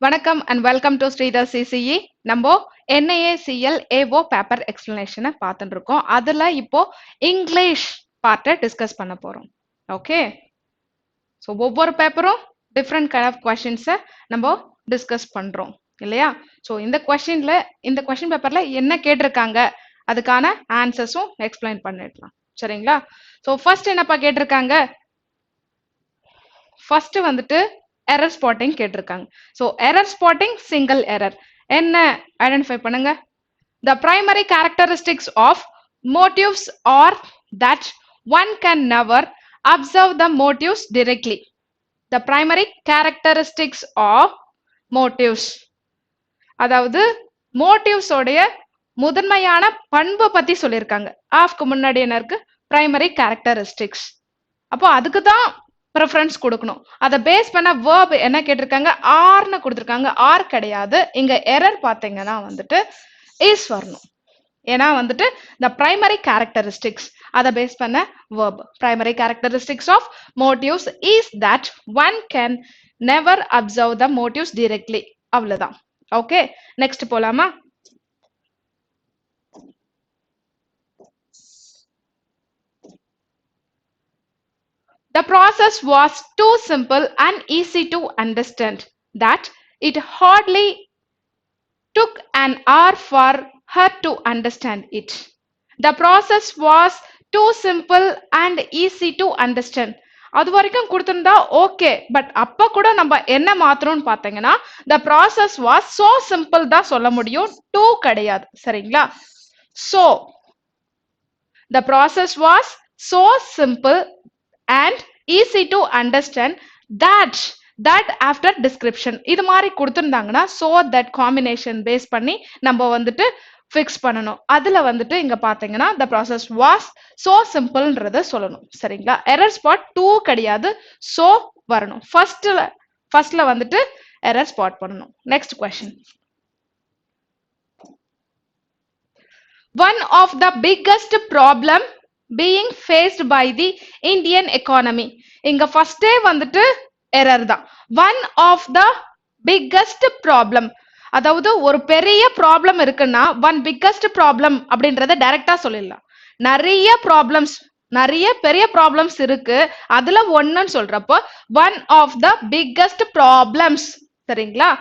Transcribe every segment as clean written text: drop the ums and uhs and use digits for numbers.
வணக்கம் and welcome to SREEDHAR'S CCE. நம்ம NIACLAO paper எக்ஸ்பிளனேஷனை பார்த்துட்டு இருக்கோம். அதுல இப்போ இங்கிலீஷ் பார்ட்டை டிஸ்கஸ் பண்ண போறோம். ஓகே, ஸோ ஒவ்வொரு பேப்பரும் டிஃப்ரெண்ட் கைண்ட் ஆஃப் கொஸ்டின்ஸை நம்ம டிஸ்கஸ் பண்றோம் இல்லையா? ஸோ இந்த கொஸ்டின் பேப்பர்ல என்ன கேட்டிருக்காங்க அதுக்கான ஆன்சர்ஸும் எக்ஸ்பிளைன் பண்ணிடலாம். சரிங்களா? ஸோ ஃபர்ஸ்ட் என்னப்பா கேட்டிருக்காங்க? ஃபர்ஸ்ட் வந்துட்டு எரர் ஸ்பாட்டிங் கேட்டிருக்காங்க. So error spotting single error என்ன ஐடென்டிஃபை பண்ணுங்க. The primary characteristics of motives are that one can never observe the motives directly. The primary characteristics of motives, அதாவது motives உடைய முதன்மையான பண்பை பத்தி சொல்லியிருக்காங்க. ஆஃப்க்கு முன்னாடி என்ன இருக்கு? Primary characteristics. அப்போ அதுக்கு தான் ப்ரிஃபரன்ஸ் கொடுக்கணும். அதை பேஸ் பண்ண வேர்ப் என்ன கேட்டிருக்காங்க? ஆர்னு கொடுத்துருக்காங்க. ஆர் கிடையாது. இங்க எரர் பார்த்தீங்கன்னா வந்துட்டு இஸ் வரணும். ஏன்னா வந்துட்டு the primary characteristics அதை பேஸ் பண்ண verb. Primary characteristics of motives is that one can never observe the motives directly. அவ்வளவுதான். ஓகே, நெக்ஸ்ட் போலாமா? The process was too simple and easy to understand that it hardly took an hour for her to understand it. The process was too simple and easy to understand. அது வரைக்கும் கொடுத்திருந்தா okay, but அப்ப கூட நம்ம என்ன மாத்திரம்னு பார்த்தீங்கன்னா the process was so simple தான் சொல்ல முடியும், too கிடையாது. சரிங்களா? So the process was so simple and easy to understand that after description இது மாதிரி கொடுத்திருந்தாங்கன்னா so that combination பேஸ் பண்ணி நம்ம வந்துட்டு ஃபிக்ஸ் பண்ணணும். அதுல வந்துட்டு இங்க பாத்தீங்கன்னா the process was so simpleன்றத சொல்லணும். சரிங்களா? எரர் ஸ்பாட் 2 கிடையாது, so வரணும். ஃபர்ஸ்ட்ல வந்துட்டு எரர் ஸ்பாட் பண்ணணும். Next question. One of the biggest problem being faced by the Indian economy. இங்க ஃபர்ஸ்டே வந்துட்டு எரர் தான். One of the biggest problem, அதாவது ஒரு பெரிய ப்ராப்ளம் இருக்குன்னா one biggest problem அப்படின்றத டைரக்டா சொல்லிடலாம். நிறைய பெரிய ப்ராப்ளம்ஸ் இருக்கு, அதுல ஒண்ணுன்னு சொல்றப்போ one of the biggest problems. சரிங்களா?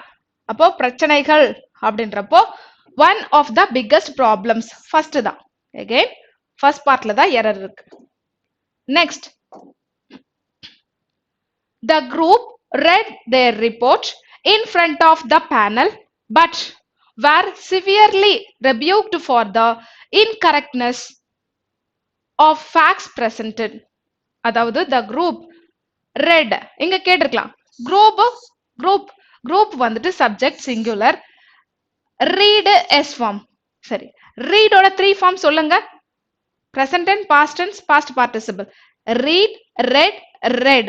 அப்போ பிரச்சனைகள் அப்படின்றப்போ one of the biggest problems first தான். again ஃபர்ஸ்ட் பார்ட்ல தான் எரர் இருக்கு. Next, the group read their report in front of the panel but were severely rebuked for the incorrectness of facts presented. அதாவது the group read, இங்க கேட்டிருக்கலாம் group வந்துட்டு subject singular, read s form. சரி, read ஓட 3 form சொல்லுங்க. present tense, past tense, past participle. read, read, read.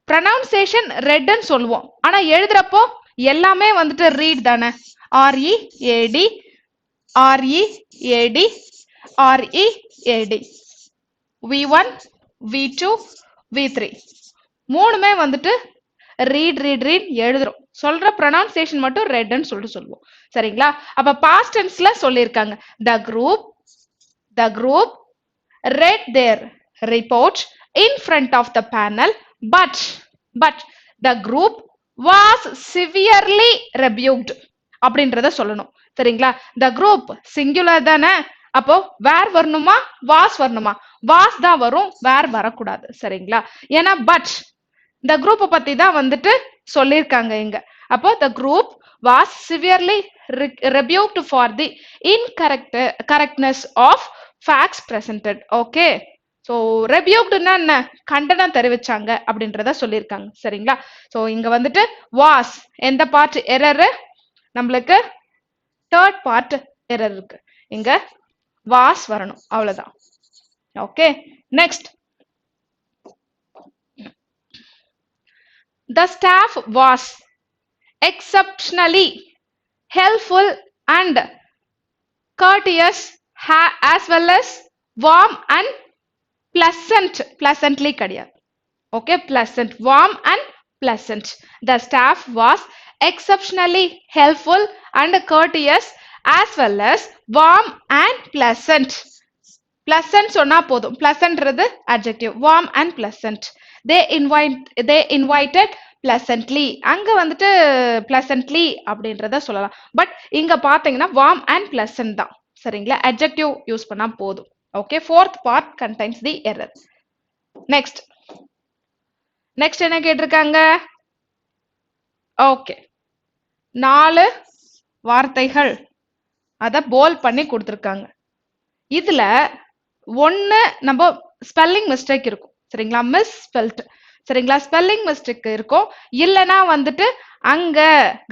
pronunciation read ன்னு சொல்லுவோம், ஆனா எழுதுறப்போ எல்லாமே வந்துட்டு read தானே. read, read, read. v1, v2, v3 மூணுமே வந்துட்டு read எழுதுறோம். சொல்ற pronunciation மட்டும் read ன்னு சொல்லுவோம். சரிங்களா? அப்ப past tenseல சொல்லிருக்காங்க the group read their report in front of the panel but the group was severely rebuked அப்படின்றத சொல்லணும். சரிங்களா? the group singular தானே, அப்போ where வரணுமா was வரணுமா? was தான் வரும், where வரக்கூடாது. சரிங்களா? ஏன்னா but the group பத்தி தான் வந்துட்டு சொல்லிருக்காங்க இங்க. அப்போ the group was severely rebuked for the incorrectness of facts presented. Okay, so rebuked-னா என்ன? கண்டனம் தெரிவிச்சாங்க அப்படின்றத சொல்லிருக்காங்க. சரிங்களா? சோ இங்க வந்துட்டு was எந்த பார்ட் எரர்? நம்மளுக்கு தேர்ட் பார்ட் எரர் இருக்கு, இங்க was வரணும். அவ்வளவுதான். Okay, next. The staff was exceptionally helpful and courteous as well as warm and pleasantly கிடையாது. okay, pleasant, warm and pleasant. The staff was exceptionally helpful and courteous as well as warm and pleasant. Pleasant சொன்னா போதும். pleasantறது adjective. warm and pleasant. they invited pleasantly. அங்க வந்துட்டு pleasantly அப்படின்றத சொல்லலாம். But இங்க பாத்தீங்கன்னா warm and pleasant தான். சரிங்களா? adjective யூஸ் பண்ணா போதும். Okay, fourth part contains the error. Next என்ன கேட்டிருக்காங்க? ஓகே, 4 வார்த்தைகள் அத போல் பண்ணி கொடுத்திருக்காங்க. இதுல ஒன்னு நம்ம ஸ்பெல்லிங் மிஸ்டேக் இருக்கும். சரிங்களா? Miss spelt. சரிங்களா? ஸ்பெல்லிங் மிஸ்டேக் இருக்கும். இல்லனா வந்துட்டு அங்க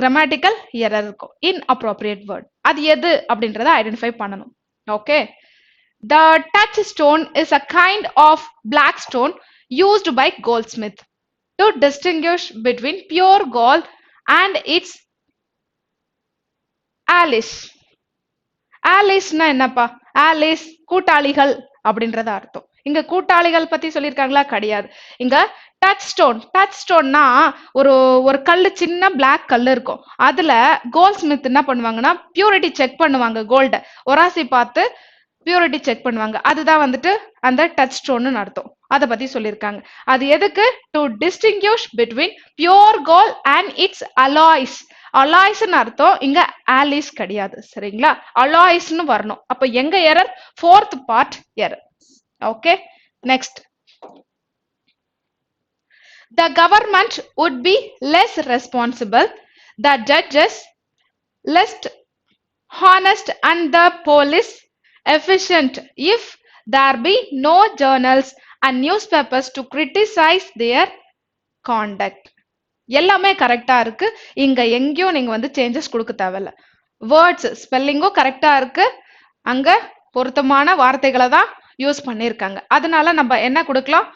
கிராமட்டிக்கல் எரர் இருக்கும். inappropriate word. அது எது அப்படின்றத ஐடென்டிஃபை பண்ணணும். Okay. The touchstone is a kind of black stone used by goldsmith to distinguish between pure gold and its alloys. alloysனா என்னப்பா? alloys கூட்டாளிகள் அப்படின்றத அர்த்தம். இங்க கூட்டாளிகள் பத்தி சொல்லிருக்காங்களா? கிடையாது. இங்க டச் ஸ்டோன்னா ஒரு கல்லு, சின்ன பிளாக் கல்லு இருக்கும். அதுல கோல்ட் ஸ்மித் என்ன பண்ணுவாங்கன்னா பியூரிட்டி செக் பண்ணுவாங்க. கோல்ட ஒராசி பார்த்து பியூரிட்டி செக் பண்ணுவாங்க. அதுதான் வந்துட்டு அந்த டச் ஸ்டோன்னு அர்த்தம். அத பத்தி சொல்லிருக்காங்க. அது எதுக்கு? To distinguish between pure gold and its alloys. அலாய்ஸ்னு அர்த்தம். இங்க ஆலிஸ் கிடையாது. சரிங்களா? அலாய்ஸ்னு வரணும். அப்ப எங்க error? fourth part error. Okay, next. The government would be less responsible, the judges less honest and the police efficient if there be no journals and newspapers to criticize their conduct. எல்லாமே கரெக்டா இருக்கு. இங்க எங்கேயும் நீங்க வந்து changes கொடுக்க தேவையில்ல. Words ஸ்பெல்லிங்கும் கரெக்டா இருக்கு. அங்க பொருத்தமான வார்த்தைகளை தான் யூஸ் பண்ணிருக்காங்க. அதனால நம்ம என்ன கொடுக்கலாம்?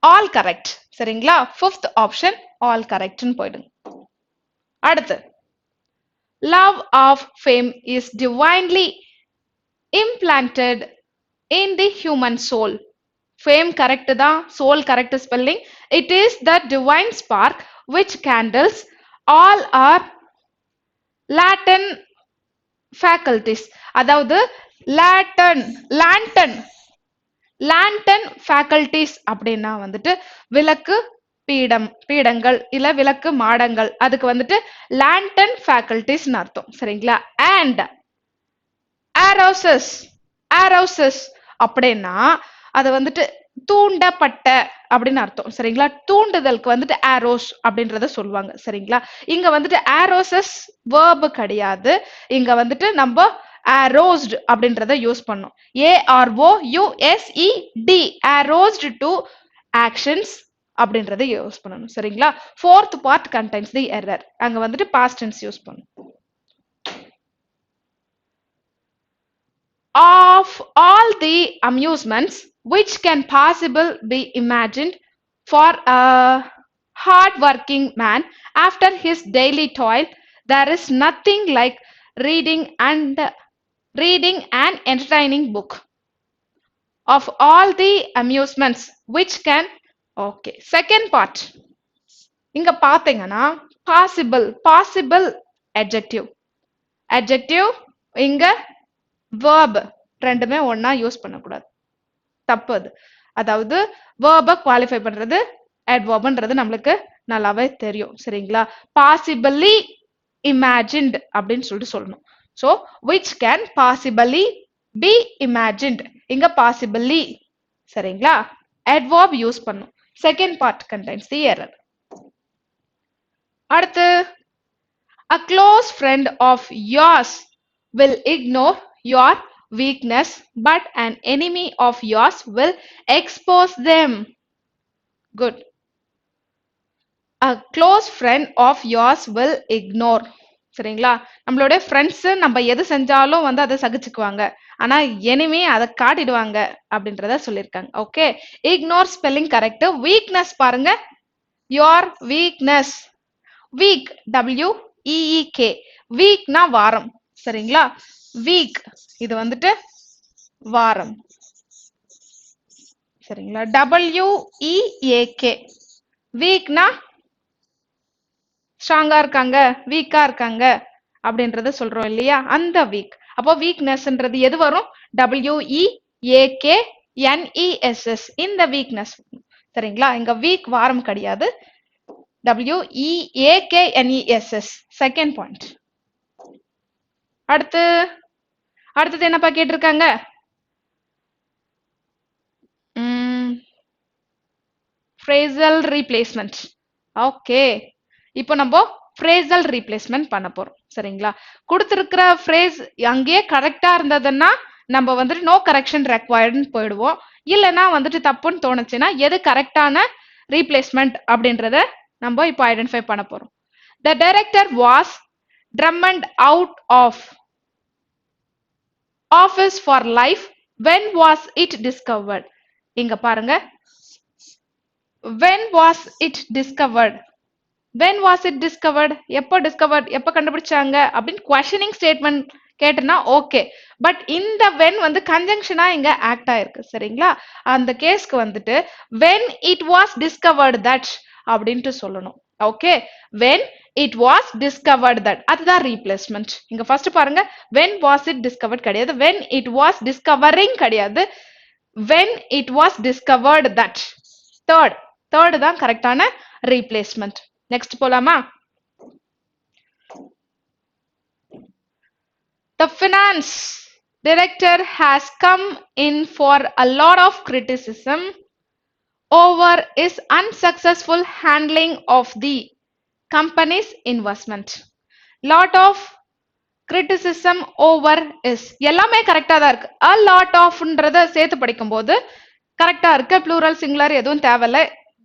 All correct. சரிங்களா? ஃபிஃப்த் ஆப்ஷன் ஆல் கரெக்ட்னு போயிடுங்க. அடுத்து, love of fame is divinely implanted in the human soul. Fame correct தான், soul correct spelling. It is the divine spark which kindles all our latent faculties. அதாவது lantern faculties அப்படின்னா வந்துட்டு விளக்கு பீடங்கள் இல்ல விளக்கு மாடங்கள். அதுக்கு வந்துட்டு lantern faculties அர்த்தம். சரிங்களா? and arouses அப்படின்னா அது வந்துட்டு தூண்டப்பட்ட அப்படின்னு அர்த்தம். சரிங்களா? தூண்டுதலுக்கு வந்துட்டு arrows அப்படின்றத சொல்லுவாங்க. சரிங்களா? இங்க வந்துட்டு aroses verb கிடையாது. இங்க வந்துட்டு நம்ம aroused அப்படின்றத யூஸ் பண்ணோம். AROUSED aroused to actions அப்படின்றத யூஸ் பண்ணணும். சரிங்களா? fourth part contains the error. அங்க வந்துட்டு past tense யூஸ் பண்ணணும். Of all the amusements which can possibly be imagined for a hard-working man after his daily toil, there is nothing like reading an entertaining book. Of all the amusements which can, okay, second part. இங்க பாத்தீங்கன்னா possible adjective இங்க verb ரெண்டுமே ஒண்ணா use பண்ணக்கூடாது. தப்பு அது. அதாவது verb qualify பண்றது adverbன்றது நம்மளுக்கு நல்லாவே தெரியும். சரிங்களா? possibly imagined அப்படின்னு சொல்லிட்டு சொல்லணும். so which can possibly be imagined. இங்க possibly. சரிங்களா? adverb யூஸ் பண்ணும். second part contains the error. அடுத்து, a close friend of yours will ignore your weakness, but an enemy of yours will expose them. Good. A close friend of yours will ignore. சரிங்களா? நம்மளோட friends நம்ம எது செஞ்சாலும் வந்து அதை சகிச்சுக்குவாங்க. ஆனா எனிமே அதை காட்டிடுவாங்க அப்படின்றத சொல்லியிருக்காங்க. Okay, ignore spelling correct. Weakness பாருங்க, your weakness. weak WEEK. வீக்னா வாரம். சரிங்களா? வீக் இது வந்துட்டு வாரம். சரிங்களா? WEAK. வீக்னா ஸ்ட்ராங்கா இருக்காங்க வீக்கா இருக்காங்க அப்படின்றத சொல்றோம் இல்லையா அந்த வீக் அப்போ வீக்னஸ்ன்றது எது வரும் WEAKNESS இந்த வீக்னஸ் சரிங்களா இங்க வீக் வாரம் கிடையாது WEAKNESS செகண்ட் பாயிண்ட் அடுத்தது என்னப்பா கேட்டிருக்காங்க phrasal replacement ஓகே இப்போ நம்ம phrasal replacement பண்ண போறோம் சரிங்களா கொடுத்திருக்கிற phrase அங்கேயே கரெக்டா இருந்ததுன்னா நம்ம வந்துட்டு நோ கரெக்ஷன் ரெக்வயர்ட்னு போயிடுவோம் இல்லைன்னா வந்துட்டு தப்புன்னு தோணுச்சுன்னா எது கரெக்டான ரீப்ளேஸ்மெண்ட் அப்படின்றத நம்ம இப்போ ஐடென்டிஃபை பண்ண போறோம் the director was drummed out of office for life when was it discovered இங்க பாருங்க when was it discovered எப்ப கண்டுபிடிச்சாங்க அப்படின்னு questioning statement கேட்டனா ஓகே பட் இந்த when வந்து கன்ஜங்ஷனா இங்க ஆக்ட் ஆயிருக்கு சரிங்களா அந்த கேஸ்க்கு வந்துட்டு when it was discovered that அப்படின்ட்டு சொல்லணும் okay when it was discovered that அதுதான் ரீப்ளேஸ்மெண்ட் இங்க ஃபர்ஸ்ட் பாருங்க when was it discovered கிடையாது when it was discovering கிடையாது when it was discovered that third தான் கரெக்டான ரீப்ளேஸ்மெண்ட் நெக்ஸ்ட் போலாமா the finance director has come in for a lot of criticism over his unsuccessful handling of the company's investment lot of criticism over is எல்லாமே கரெக்டா தான் இருக்கு a lot ofன்றத சேர்த்து படிக்கும்போது கரெக்டா இருக்கு plural singular எதுவும் தேவையில்லை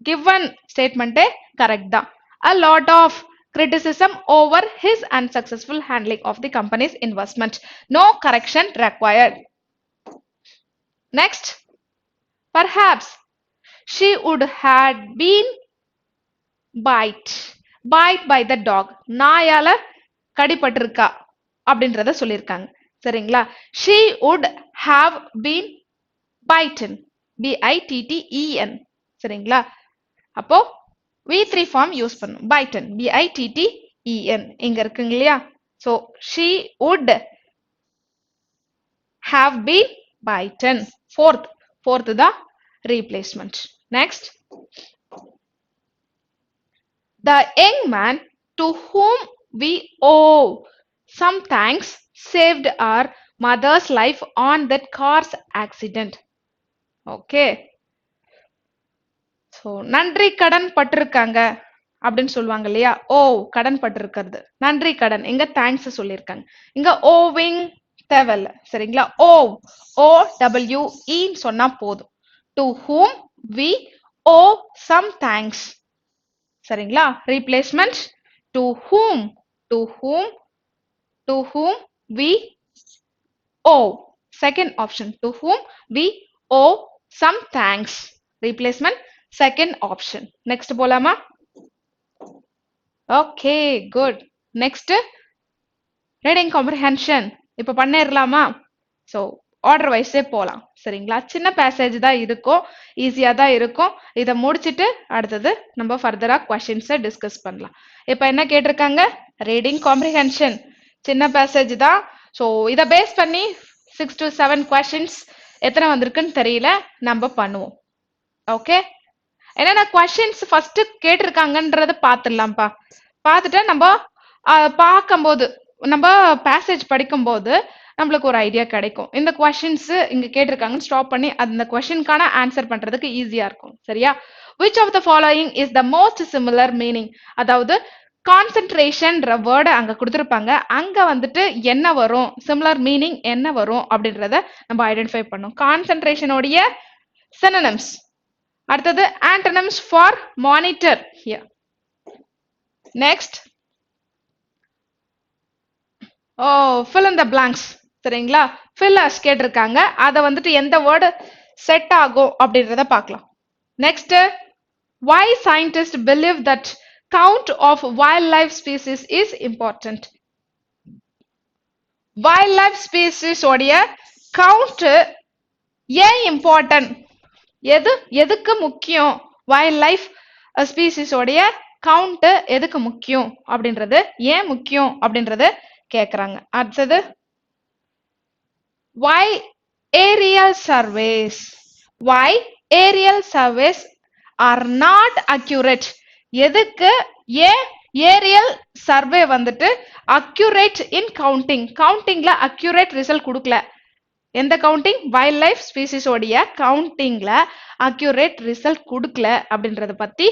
given statement correct தான் a lot of criticism over his unsuccessful handling of the company's investment no correction required next perhaps she would have been bite by the dog நாயால கடிபட்டிருக்கா அப்படின்றத சொல்லியிருக்காங்க சரிங்களா she would have been bitten bitten சரிங்களா அப்போ V3 form use பண்ணும் bitten bitten இங்க இருக்குங்க இல்லையா so she would have been bitten fourth தான் replacement next the young man to whom we owe some thanks saved our mother's life on that car's accident okay so நன்றி கடன் பட்டிருக்காங்க அப்படின்னு சொல்லுவாங்க இல்லையா ஓ கடன் பட்டிருக்கிறது நன்றி கடன் இங்க தேங்க்ஸ் சொல்லியிருக்காங்க இங்க ஓவிங் தேவையில்ல சரிங்களா ஓ WE சொன்னா போதும் to whom we owe some thanks சரிங்களா replacement to whom we owe second option to whom we owe some thanks replacement second option next போலாமா okay good next reading comprehension இப்ப பண்ணிரலாமா so order wise போலாம் சரிங்களா சின்ன passage தான் இருக்கும் ஈஸியா தான் இருக்கும் இத முடிச்சிட்டு அடுத்தது நம்ம ஃபர்தரா क्वेश्चंस டிஸ்கஸ் பண்ணலாம் இப்போ என்ன கேட்டிருக்காங்க reading comprehension சின்ன பேசேஜ் தான் so இத பேஸ் பண்ணி 6 to 7 questions எத்தனை வந்திருக்குன்னு தெரியல நம்ம பண்ணுவோம் ஓகே என்னென்ன questions ஃபர்ஸ்ட் கேட்டிருக்காங்கன்றத பார்த்துடலாம்ப்பா பார்த்துட்டு நம்ம பார்க்கும்போது நம்ம பேசேஜ் படிக்கும்போது நம்மளுக்கு ஒரு ஐடியா கிடைக்கும் இந்த questions இங்க கேட்டிருக்காங்கன்னு ஸ்டாப் பண்ணி அந்த questionக்கான ஆன்சர் பண்றதுக்கு ஈஸியா இருக்கும் சரியா which of the following is the most similar meaning அதாவது கான்சென்ட்ரேஷன்ன்ற வேர்டை அங்க கொடுத்திருப்பாங்க அங்க வந்துட்டு என்ன வரும் சிமிலர் மீனிங் என்ன வரும் அப்படின்றத நம்ம ஐடென்டிஃபை பண்ணோம் கான்சென்ட்ரேஷனோடைய synonyms அடுத்தது antonyms for monitor here next fill in the blanks சரிங்களா fillers கேட்டிருக்காங்க அத வந்துட்டு எந்த வேர்டு செட் ஆகும் அப்படின்றத பார்க்கலாம் next why scientists believe that count of wildlife species is important wildlife species உடைய count ஏன் important எதுக்கு முக்கியம் wildlife species உடைய கவுண்ட் எதுக்கு முக்கியம் அப்படின்றது, ஏன் முக்கியம் அப்படின்றது கேக்குறாங்க. அடுத்தது why aerial surveys why aerial surveys are not accurate, எதுக்கு ஏன் ஏரியல் சர்வே வந்துட்டு அக்யூரேட் இன் கவுண்டிங், கவுண்டிங்ல அக்யூரேட் ரிசல்ட் கொடுக்கல. எந்த கவுண்டிங்? வைல்ட் லைஃப் ஸ்பீசிஸ் உடைய கவுண்டிங்ல அக்யூரேட் ரிசல்ட் கொடுக்கல அப்படின்றத பத்தி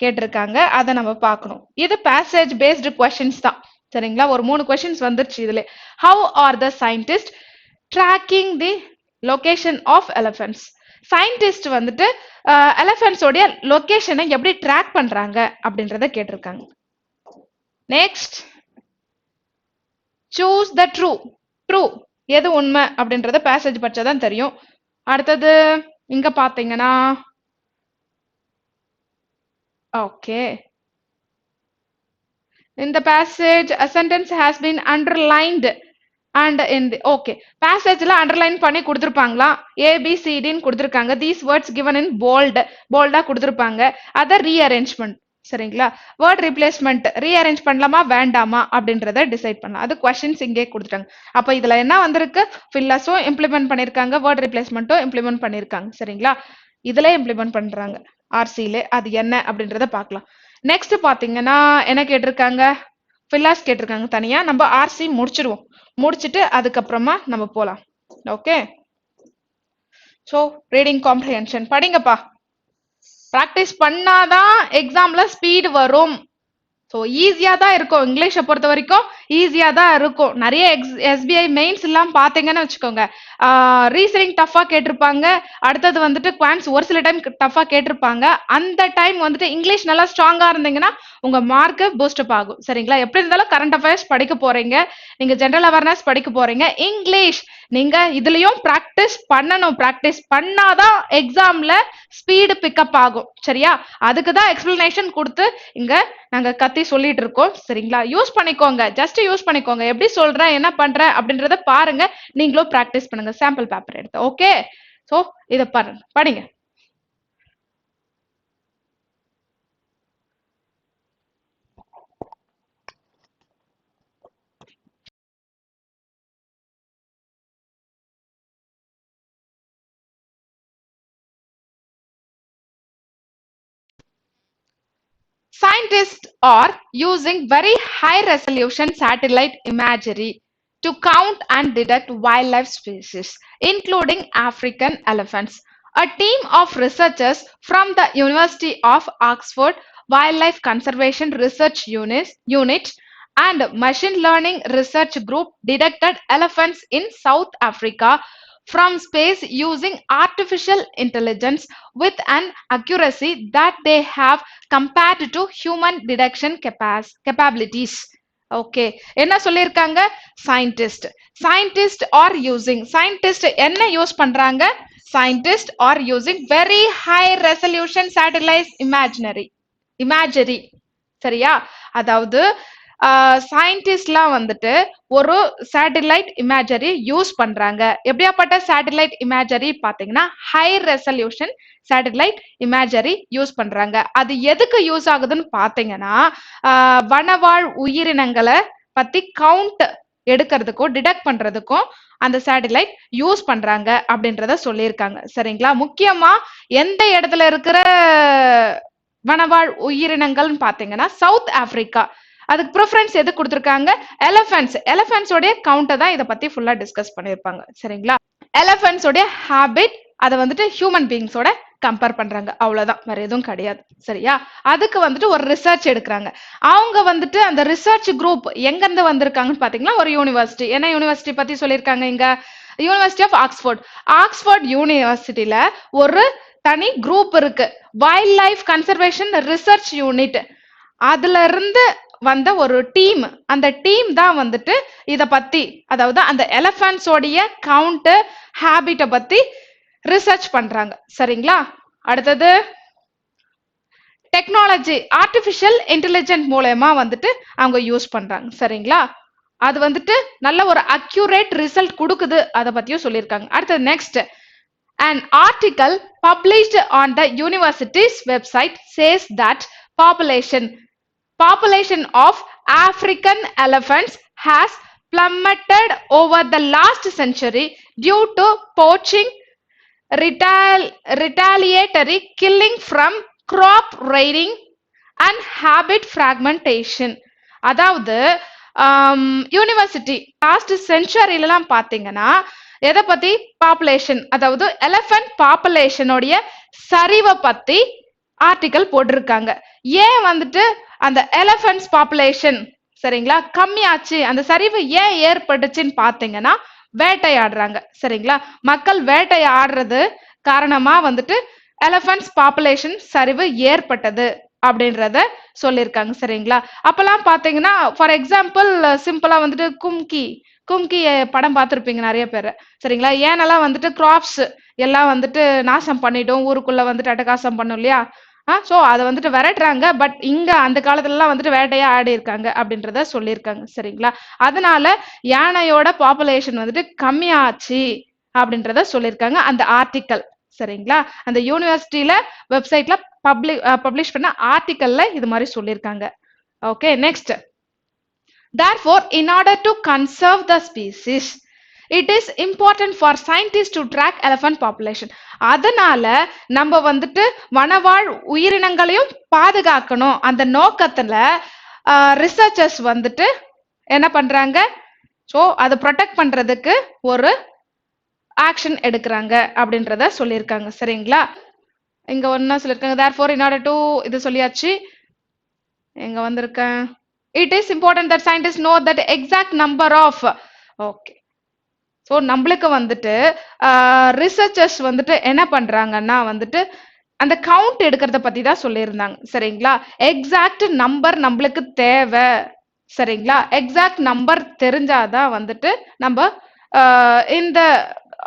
கேட்டிருக்காங்க. அதை நம்ம பார்க்கணும். இது பேசேஜ் பேஸ்டு கொஸ்டின்ஸ் தான், சரிங்களா? ஒரு 3 கொஸ்டின்ஸ் வந்துருச்சு இதுல. How are the scientist tracking the location of elephants, scientist வந்துட்டு எலிஃபென்ட்ஸ் உடைய லொகேஷனை எப்படி ட்ராக் பண்றாங்க அப்படின்றத கேட்டிருக்காங்க. Next, choose the true, true எது உண்மை அப்படின்றத பேசேஜ் படிச்சாதான் தெரியும். அடுத்தது இங்க பாத்தீங்கன்னா okay, in the passage a sentence has been underlined and in the okay passageல underline பண்ணி கொடுத்திருப்பாங்களா, ABCD ன்னு கொடுத்திருக்காங்க. these words given in bold, bold கொடுத்திருப்பாங்க. அத rearrangement, சரிங்களா? word replacement rearrange பண்ணலாமா வேண்டாமா அப்படின்றத டிசைட் பண்ணலாம். அது questions இங்கே கொடுத்துட்டாங்க. அப்ப இதுல என்ன வந்திருக்கு? fillers-உம் implement பண்ணிருக்காங்க, word replacement-உம் implement பண்ணிருக்காங்க, சரிங்களா? இதுல implement பண்றாங்க RC-ல. அது என்ன அப்படின்றத பார்க்கலாம். நெக்ஸ்ட் பாத்தீங்கன்னா என்ன கேட்டிருக்காங்க? fillers கேட்டிருக்காங்க தனியா. நம்ம RC முடிச்சிடுவோம், முடிச்சிட்டு அதுக்கப்புறமா நம்ம போலாம். ஓகே, சோ ரீடிங் காம்ப்ரிஹென்ஷன் படிங்கப்பா. பிராக்டிஸ் பண்ணாதான் எக்ஸாம்ல ஸ்பீடு வரும். ஸோ ஈஸியா தான் இருக்கும், இங்கிலீஷை பொறுத்த வரைக்கும் ஈஸியா தான் இருக்கும். நிறைய SBI மெயின்ஸ் எல்லாம் பாத்தீங்கன்னு வச்சுக்கோங்க, ரீசனிங் டஃபா கேட்டிருப்பாங்க, அடுத்தது வந்துட்டு குவான்ஸ் ஒரு சில டைம் டஃபா கேட்டிருப்பாங்க. அந்த டைம் வந்துட்டு இங்கிலீஷ் நல்லா ஸ்ட்ராங்கா இருந்தீங்கன்னா உங்க மார்க் பூஸ்ட் அப் ஆகும், சரிங்களா? எப்படி இருந்தாலும் கரண்ட் அஃபேர்ஸ் படிக்க போறீங்க, நீங்க ஜெனரல் அவேர்னஸ் படிக்க போறீங்க, இங்கிலீஷ் நீங்க இதுலயும் பிராக்டிஸ் பண்ணணும். பிராக்டிஸ் பண்ணாதான் எக்ஸாம்ல ஸ்பீடு பிக்கப் ஆகும், சரியா? அதுக்கு தான் எக்ஸ்பிளனேஷன் கொடுத்து இங்க நாங்க கத்தி சொல்லிட்டு இருக்கோம், சரிங்களா? யூஸ் பண்ணிக்கோங்க, ஜஸ்ட் யூஸ் பண்ணிக்கோங்க. எப்படி சொல்றேன், என்ன பண்றேன் அப்படின்றத பாருங்க, நீங்களும் பிராக்டிஸ் பண்ணுங்க. சாம்பிள் பேப்பர் எடுத்து, ஓகே? சோ இத பாருங்க, படிங்க. Scientists are using very high resolution satellite imagery to count and detect wildlife species, including African elephants. A team of researchers from the University of Oxford Wildlife Conservation Research Unit and Machine Learning Research Group detected elephants in South Africa from space using artificial intelligence with an accuracy that they have compared to human detection capabilities. Okay, என்ன சொல்லிருக்காங்க? Scientist, scientist are using, scientist என்ன use பண்றாங்க? Scientist are using very high resolution satellite imagery, சரியா? அதாவது சயின்டிஸ்ட்லாம் வந்துட்டு ஒரு satellite imagery use பண்றாங்க. எப்படியாப்பட்ட சேட்டலைட் இமேஜரி பாத்தீங்கன்னா high resolution satellite imagery use பண்றாங்க. அது எதுக்கு யூஸ் ஆகுதுன்னு பாத்தீங்கன்னா வனவாழ் உயிரினங்களை பத்தி கவுண்ட் எடுக்கிறதுக்கும் டிடெக்ட் பண்றதுக்கும் அந்த சேட்டலைட் யூஸ் பண்றாங்க அப்படின்றத சொல்லியிருக்காங்க, சரிங்களா? முக்கியமா எந்த இடத்துல இருக்கிற வனவாழ் உயிரினங்கள்னு பாத்தீங்கன்னா சவுத் ஆப்பிரிக்கா. அதுக்கு ப்ரிஃபரன்ஸ் எது கொடுத்திருக்காங்க? எலிஃபென்ட்ஸ். எலிஃபென்ட்ஸோட கவுண்ட்டை தான் இதை பத்தி ஃபுல்லா டிஸ்கஸ் பண்ணிருப்பாங்க, சரிங்களா? எலிஃபென்ட்ஸோட ஹேபிட் அதை வந்துட்டு ஹியூமன் பீயிங்ஸோட கம்பேர் பண்றாங்க, அவ்வளவுதான், வேற எதுவும் கிடையாது, சரியா? அதுக்கு வந்துட்டு ஒரு ரிசர்ச் எடுக்கிறாங்க. அவங்க வந்துட்டு அந்த ரிசர்ச் குரூப் எங்க இருந்து வந்திருக்காங்கன்னு பாத்தீங்கன்னா ஒரு யூனிவர்சிட்டி. என்ன யூனிவர்சிட்டி பத்தி சொல்லியிருக்காங்க இங்க? University of Oxford. ஆக்ஸ்போர்ட் யூனிவர்சிட்டியில ஒரு தனி குரூப் இருக்கு, wild life conservation research unit. அதுல இருந்து வந்த ஒரு டீம், அந்த டீம் தான் வந்துட்டு இத பத்தி, அதாவது அந்த எலிஃபென்ட்ஸோடைய கவுண்ட் ஹேபிட்ட பத்தி ரிசர்ச் பண்றாங்க, சரிங்களா? அடுத்தது டெக்னாலஜி, ஆர்டிபிஷியல் இன்டெலிஜென்ட் மூலமா வந்துட்டு அவங்க யூஸ் பண்றாங்க, சரிங்களா? அது வந்துட்டு நல்ல ஒரு அக்யூரேட் ரிசல்ட் கொடுக்குது, அதை பத்தியும் சொல்லியிருக்காங்க. அடுத்தது next, an article published on the university's website says that Population of African elephants has plummeted over the last century due to poaching, retaliatory killing from crop raiding and habit fragmentation. அதாவது university last செஞ்சுரியிலலாம் பார்த்தீங்கன்னா எதை பத்தி population, அதாவது elephant பாப்புலேஷனுடைய சரிவை பத்தி article போட்டிருக்காங்க. ஏன் வந்துட்டு அந்த எலிஃபண்ட்ஸ் பாப்புலேஷன் சரிங்களா கம்மியாச்சு, அந்த சரிவு ஏன் ஏற்பட்டுச்சுன்னு பார்த்தீங்கன்னா வேட்டையாடுறாங்க சரிங்களா. மக்கள் வேட்டையாடுறது காரணமா வந்துட்டு எலிஃபண்ட்ஸ் பாப்புலேஷன் சரிவு ஏற்பட்டது அப்படின்றத சொல்லியிருக்காங்க சரிங்களா. அப்பெல்லாம் பாத்தீங்கன்னா ஃபார் எக்ஸாம்பிள் சிம்பிளா வந்துட்டு கும்கி படம் பார்த்துருப்பீங்க நிறைய பேர் சரிங்களா. ஏனெல்லாம் வந்துட்டு கிராப்ஸ் எல்லாம் வந்துட்டு நாசம் பண்ணிட்டோம், ஊருக்குள்ள வந்துட்டு அட்டகாசம் பண்ணும் இல்லையா. ஸோ அதை வந்துட்டு விரட்டுறாங்க. பட் இங்க அந்த காலத்துலலாம் வந்துட்டு வேட்டையா ஆடி இருக்காங்க அப்படின்றத சொல்லியிருக்காங்க சரிங்களா. அதனால யானையோட பாப்புலேஷன் வந்துட்டு கம்மியாச்சு அப்படின்றத சொல்லியிருக்காங்க அந்த ஆர்டிக்கல் சரிங்களா. அந்த யூனிவர்சிட்டியில வெப்சைட்ல பப்ளிஷ் பண்ண ஆர்டிக்கல்ல இது மாதிரி சொல்லியிருக்காங்க. Okay, next. Therefore, in order to conserve the species, it is important for scientists to track elephant population. அதனால நம்ம வந்துட்டு வனவாழ் உயிரினங்களையும் பாதுகாக்கணும், அந்த நோக்கத்துல ரிசர்ச்சர்ஸ் வந்துட்டு என்ன பண்றாங்க, ஸோ அதை ப்ரொடெக்ட் பண்றதுக்கு ஒரு ஆக்ஷன் எடுக்கிறாங்க அப்படின்றத சொல்லியிருக்காங்க சரிங்களா. இங்க ஒன்னா சொல்லியிருக்காங்க therefore in order to, இது சொல்லியாச்சு. எங்க வந்திருக்கேன், it is important that scientists know that exact number of, okay. So நம்மளுக்கு வந்துட்டு ரிசர்ச்சர்ஸ் வந்துட்டு என்ன பண்றாங்கன்னா வந்துட்டு அந்த கவுண்ட் எடுக்கிறத பத்தி தான் சொல்லியிருந்தாங்க சரிங்களா. எக்ஸாக்ட் நம்பர் நம்மளுக்கு தேவை சரிங்களா. எக்ஸாக்ட் நம்பர் தெரிஞ்சாதான் வந்துட்டு நம்ம இந்த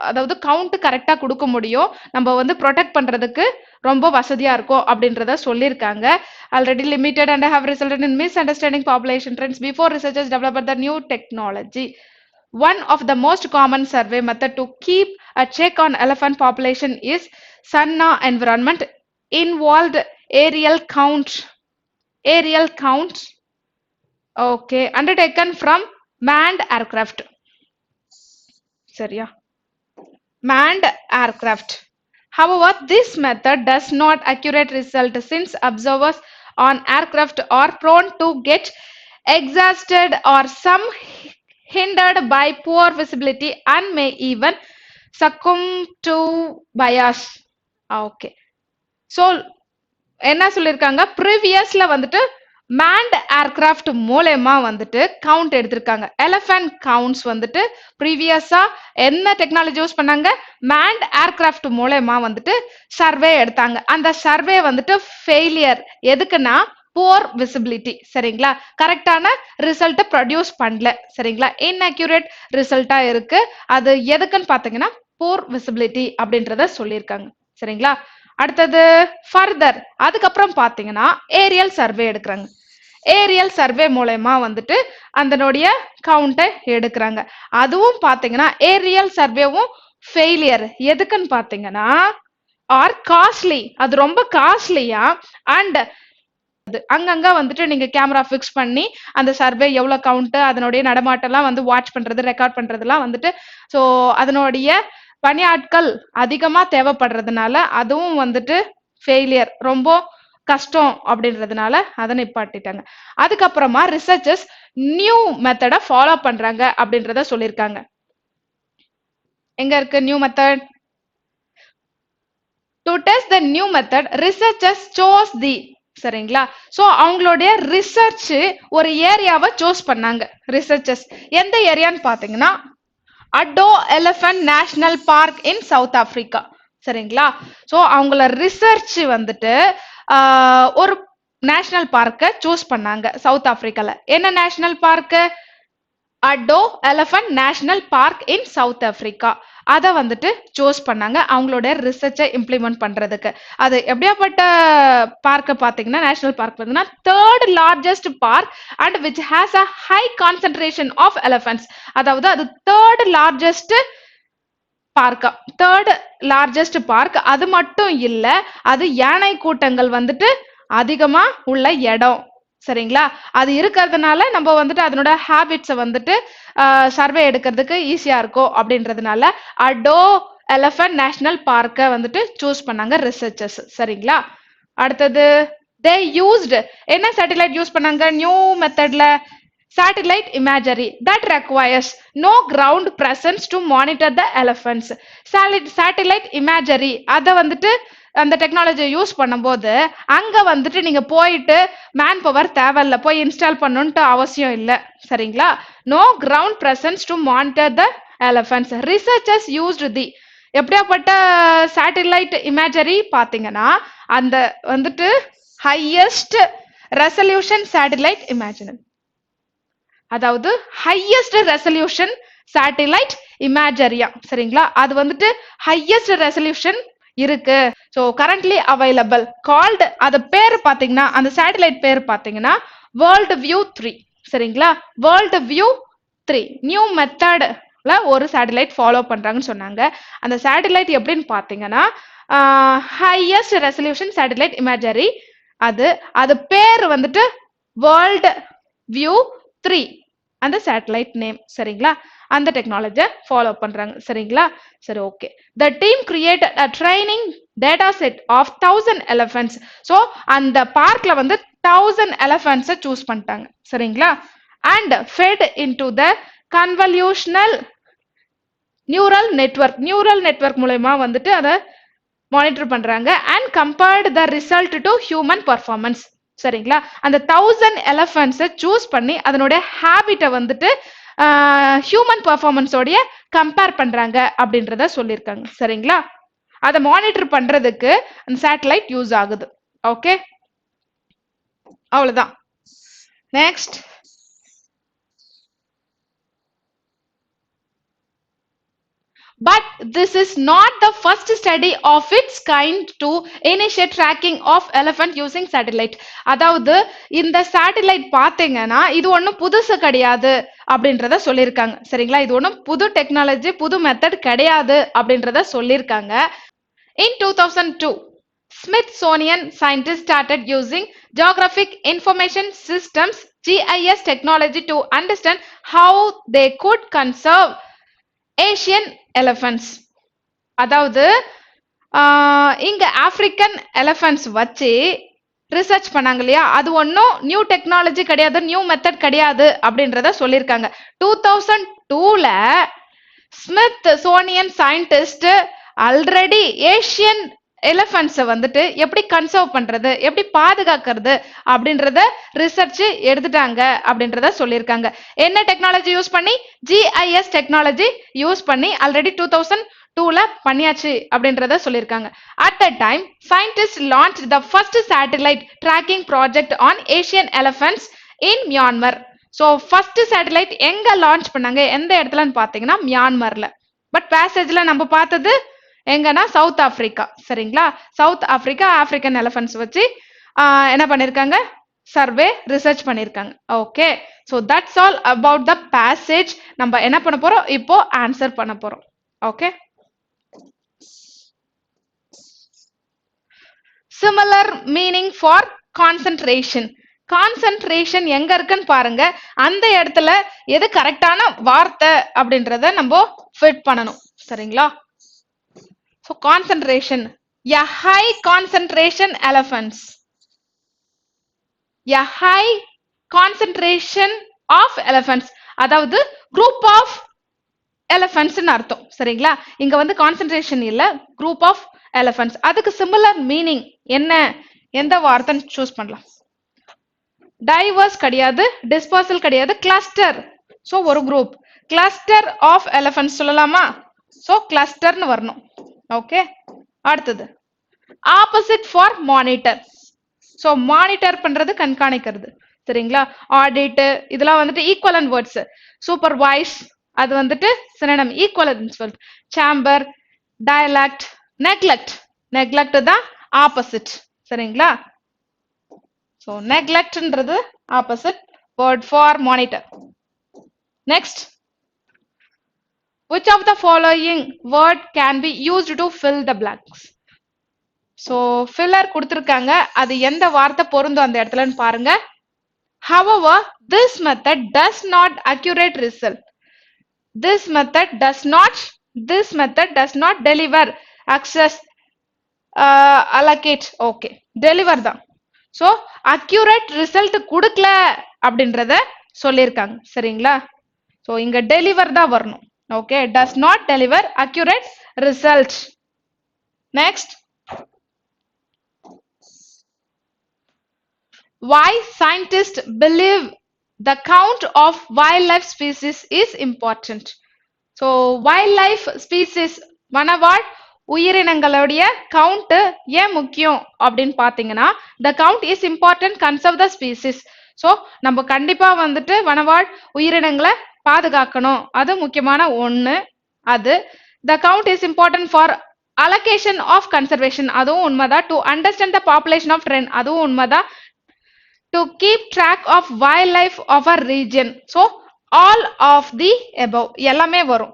அதாவது கவுண்ட் கரெக்டா கொடுக்க முடியும், நம்ம வந்து ப்ரொடெக்ட் பண்றதுக்கு ரொம்ப வசதியா இருக்கும் அப்படின்றத சொல்லியிருக்காங்க. Already limited and have resulted in miss understanding population trends before researchers developed the new technology. One of the most common survey method to keep a check on elephant population is Sanna environment involved aerial counts, okay, undertaken from manned aircraft. சரியா, manned aircraft. However, this method does not accurate result since observers on aircraft are prone to get exhausted or some hindered by poor visibility and may even succumb to bias. Okay, so என்ன சொல்லிருக்காங்க, ப்ரீவியஸ்ல வந்துட்டு manned aircraft மூலமா வந்துட்டு count எடுத்திருக்காங்க. Elephant counts வந்துட்டு ப்ரீவியஸா என்ன technology use பண்ணாங்க, manned aircraft மூலமா வந்துட்டு சர்வே எடுத்தாங்க. அந்த சர்வே வந்துட்டு ஃபெயிலியர், எதுக்குன்னா poor visibility சரிங்களா, கரெக்டான ரிசல்ட் ப்ரொடியூஸ் பண்ணல சரிங்களா, இன்அக்யூரேட் ரிசல்ட்டா இருக்கு. அது எதுக்குன்னு பாத்தீங்கன்னா poor visibility அப்படின்றத சொல்லியிருக்காங்க சரிங்களா. அடுத்தது ஃபர்தர், அதுக்கப்புறம் பாத்தீங்கன்னா ஏரியல் சர்வே எடுக்கிறாங்க. ஏரியல் சர்வே மூலமா வந்துட்டு அதனுடைய கவுண்டை எடுக்கிறாங்க. அதுவும் பாத்தீங்கன்னா ஏரியல் சர்வேவும் ஃபெயிலியர், எதுக்குன்னு பாத்தீங்கன்னா ஆர் காஸ்ட்லி, அது ரொம்ப காஸ்ட்லியா, அண்ட் அங்கங்க வந்துட்டு நீங்க கேமரா பிக்ஸ் பண்ணி அந்த சர்வே எவ்வளவு கவுண்ட், அதனுடைய நடமாட்டம்லாம் வந்து வாட்ச் பண்றது, ரெக்கார்ட் பண்றதுலாம் வந்துட்டு ஸோ அதனுடைய பணியாட்கள் அதிகமா தேவைப்படுறதுனால அதுவும் வந்துட்டு ஃபெயிலியர், ரொம்ப கஷ்டம் அப்படின்றதுனால அதை நிப்பாட்டிட்டாங்க. அதுக்கப்புறமா ரிசர்ச்சர்ஸ் நியூ மெத்தடை ஃபாலோ பண்றாங்க அப்படின்றத சொல்லியிருக்காங்க. எங்க இருக்கு new method? To test the new method researchers chose the, சரிங்களா. சோ அவங்களுடைய ரிசர்ச் ஒரு ஏரியாவை சூஸ் பண்ணாங்க ரிசர்ச்சர்ஸ். எந்த ஏரியான்னு பாத்தீங்கன்னா Addo Elephant National Park in South Africa, சரிங்களா. சோ அவங்கள ரிசர்ச் வந்துட்டு ஒரு நேஷனல் பார்க்க சூஸ் பண்ணாங்க சவுத் ஆப்பிரிக்கால. என்ன national park? Addo Elephant National Park in South Africa. அதை வந்துட்டு சூஸ் பண்ணாங்க அவங்களோட ரிசர்ச்சை இம்ப்ளிமெண்ட் பண்றதுக்கு. அது எப்படியாப்பட்ட பார்க்க பாத்தீங்கன்னா நேஷனல் பார்க் பாத்தீங்கன்னா third largest park and which has a high concentration of elephants. அதாவது அது third largest park, third largest park. அது மட்டும் இல்ல, அது யானை கூட்டங்கள் வந்துட்டு அதிகமா உள்ள இடம். சரிங்களா? அது இருக்கிறதுனால நம்ம வந்துட்டு அதனோட ஹேபிட்ஸை வந்துட்டு சர்வே எடுக்கிறதுக்கு ஈஸியா இருக்கும் அப்படின்றதுனால அடோ எலிஃபண்ட் நேஷனல் பார்க்கை வந்துட்டு சூஸ் பண்ணாங்க ரிசர்ச்சர்ஸ். சரிங்களா? அடுத்தது they used என்ன சேட்டலைட் யூஸ் பண்ணாங்க நியூ மெத்தட்ல satellite imagery that requires no ground presence to monitor the elephants. Satellite imagery அத வந்துட்டு அந்த டெக்னாலஜி யூஸ் பண்ணும்போது அங்க வந்துட்டு நீங்க போயிட்டு மேன் பவர் தேவையில்ல, போய் இன்ஸ்டால் பண்ணணும்ட்டு அவசியம் இல்லை. சரிங்களா? No ground presence to monitor the elephants. Researchers used the எப்படியாப்பட்ட சேட்டலைட் இமேஜரி பார்த்தீங்கன்னா அந்த வந்துட்டு ஹையஸ்ட் ரெசல்யூஷன் சேட்டலைட் இமேஜினரி, அதாவது ஹையஸ்ட் ரெசல்யூஷன் சேட்டலைட் இமேஜரியா. சரிங்களா? அது வந்துட்டு ஹையஸ்ட் ரெசல்யூஷன் இருக்கு. ஸோ கரண்ட்லி அவைலபிள் கால்டு அது பேர் பார்த்தீங்கன்னா அந்த சேட்டலைட் பேர் பார்த்தீங்கன்னா வேர்ல்டு வியூ 3. சரிங்களா? வேர்ல்டு வியூ 3 நியூ மெத்தட்ல ஒரு சேட்டலைட் ஃபாலோ பண்றாங்கன்னு சொன்னாங்க. அந்த சேட்டலைட் எப்படின்னு பார்த்தீங்கன்னா ஹையஸ்ட் ரெசல்யூஷன் சேட்டலைட் இமேஜரி. அது பேர் வந்துட்டு வேர்ல்டு வியூ 3 அந்த சேட்டலைட் நேம். சரிங்களா? அந்த டெக்னாலஜியை ஃபாலோ பண்றாங்க. சரிங்களா? சரி, okay. The team created a training data set of 1000 elephants. So அந்த பார்க்ல வந்து 1000 elephants சூஸ் பண்ணிட்டாங்க. சரிங்களா? and fed into the convolutional neural network மூலமா வந்துட்டு அதை மானிட்டர் பண்றாங்க and compared the result to human performance. சரிங்களா? அந்த 1000 elephants சூஸ் பண்ணி அதனுடைய ஹேபிட்டை வந்துட்டு ஹியூமன் பர்ஃபார்மன்ஸோடைய கம்பேர் பண்றாங்க அப்படின்றத சொல்லியிருக்காங்க. சரிங்களா? அதை மானிட்டர் பண்றதுக்கு அந்த சேட்டலைட் யூஸ் ஆகுது. ஓகே, அவ்வளவுதான். Next, but this is not the first study of its kind to initiate tracking of elephant using satellite. அதாவது இந்த சேட்டலைட் பார்த்தீங்கன்னா இது ஒன்றும் புதுசு கிடையாது அப்படின்றத சொல்லியிருக்காங்க. சரிங்களா? இது ஒன்றும் புது டெக்னாலஜி, புது மெத்தட் கிடையாது அப்படின்றத சொல்லியிருக்காங்க. In 2002, Smithsonian scientists started using Geographic Information Systems (GIS) technology to understand how they could conserve Asian elephants. அதாவது இங்க ஆப்பிரிக்கன் எலிஃபண்ட்ஸ் வச்சு ரிசர்ச் பண்ணாங்க இல்லையா, அது ஒன்றும் நியூ டெக்னாலஜி கிடையாது, நியூ மெத்தட் கிடையாது அப்படின்றத சொல்லியிருக்காங்க. 2002ல ஸ்மித்சோனியன் சயின்டிஸ்ட் ஆல்ரெடி ஏஷியன் எலிஃபண்ட்ஸை வந்துட்டு எப்படி கன்சர்வ் பண்றது, எப்படி பாதுகாக்கிறது அப்படின்றத ரிசர்ச் எடுத்துட்டாங்க அப்படின்றத சொல்லியிருக்காங்க. என்ன டெக்னாலஜி யூஸ் பண்ணி? ஜிஐஎஸ் டெக்னாலஜி யூஸ் பண்ணி ஆல்ரெடி 2002ல பண்ணியாச்சு அப்படின்றத சொல்லியிருக்காங்க. At the time scientist launch the first satellite tracking project on Asian elephants in Myanmar. So first satellite எங்க லான்ச் பண்ணாங்க, எந்த இடத்துலன்னு பார்த்தீங்கன்னா மியான்மர்ல. பட் பேசேஜ்ல நம்ம பார்த்தது எங்கன்னா சவுத் ஆப்பிரிக்கா. சரிங்களா? சவுத் ஆப்பிரிக்கா ஆப்பிரிக்கன் எலிஃபண்ட்ஸ் வச்சு என்ன பண்ணிருக்காங்க, சர்வே ரிசர்ச் பண்ணிருக்காங்க. Okay, so that's all about the passage. நம்ம என்ன பண்ண போறோம், இப்போ ஆன்சர் பண்ண போறோம். Okay, similar meaning for concentration. Concentration எங்க இருக்குன்னு பாருங்க, அந்த இடத்துல எது கரெக்டான வார்த்தை அப்படின்றத நம்ம ஃபிட் பண்ணணும். சரிங்களா? So concentration, a high concentration elephants, a high concentration of elephants, அதாவது group of elephants ன்னு அர்த்தம். சரிங்களா? இங்க வந்து கான்சென்ட்ரேஷன் இல்ல, group of elephants. அதுக்கு சிமிலர் மீனிங் என்ன, எந்த வார்த்தைன்னு சூஸ் பண்ணலாம். டைவர்ஸ் கிடையாது, டிஸ்பர்சல் கிடையாது, கிளஸ்டர். ஸோ ஒரு குரூப், கிளஸ்டர் ஆஃப் எலிஃபண்ட்ஸ் சொல்லலாமா? ஸோ கிளஸ்டர்னு வரணும். ஓகே, அடுத்தது opposite for monitor. So monitor பண்றது கண்காணிக்கிறது. சரிங்களா? ஆடிட் இதெல்லாம் வந்துட்டு ஈக்குவலன்ட் வேர்ட்ஸ். சூப்பர்வைஸ் அது வந்துட்டு synonym, equivalent word. Chamber, dialect, neglect. Neglect தான் ஆப்போசிட். சரிங்களா? ஸோ நெக்லெக்ட்ன்றது opposite word for monitor. Next, which of the following word can be used to fill the blanks? So filler கொடுத்திருக்காங்க, அது எந்த வார்த்தை பொருந்தும் அந்த இடத்துலன்னு பாருங்க. However, this method does not accurate result. This method does not deliver access allocate. Okay, deliver தான். So accurate result கொடுக்கல அப்படின்றத சொல்லியிருக்காங்க. சரிங்களா? So இங்க deliver தான் வரணும். Okay, does not deliver accurate result. Next, why scientists believe the count of wildlife species is important. So wildlife species வனவாழ் உயிரினங்களுடைய கவுண்ட் ஏன் முக்கியம் அப்படின்னு பாத்தீங்கன்னா, the count is important conserve the species. So நம்ம கண்டிப்பா வந்துட்டு வனவாழ் உயிரினங்களை பாதுகாக்கணும், அது முக்கியமான ஒண்ணு. அது the count is important for allocation of conservation, அதுவும் உண்மைதான். to understand the population of trend, அதுவும் உண்மைதான். to keep track of wildlife of a region. So all of the above எல்லாமே வரும்.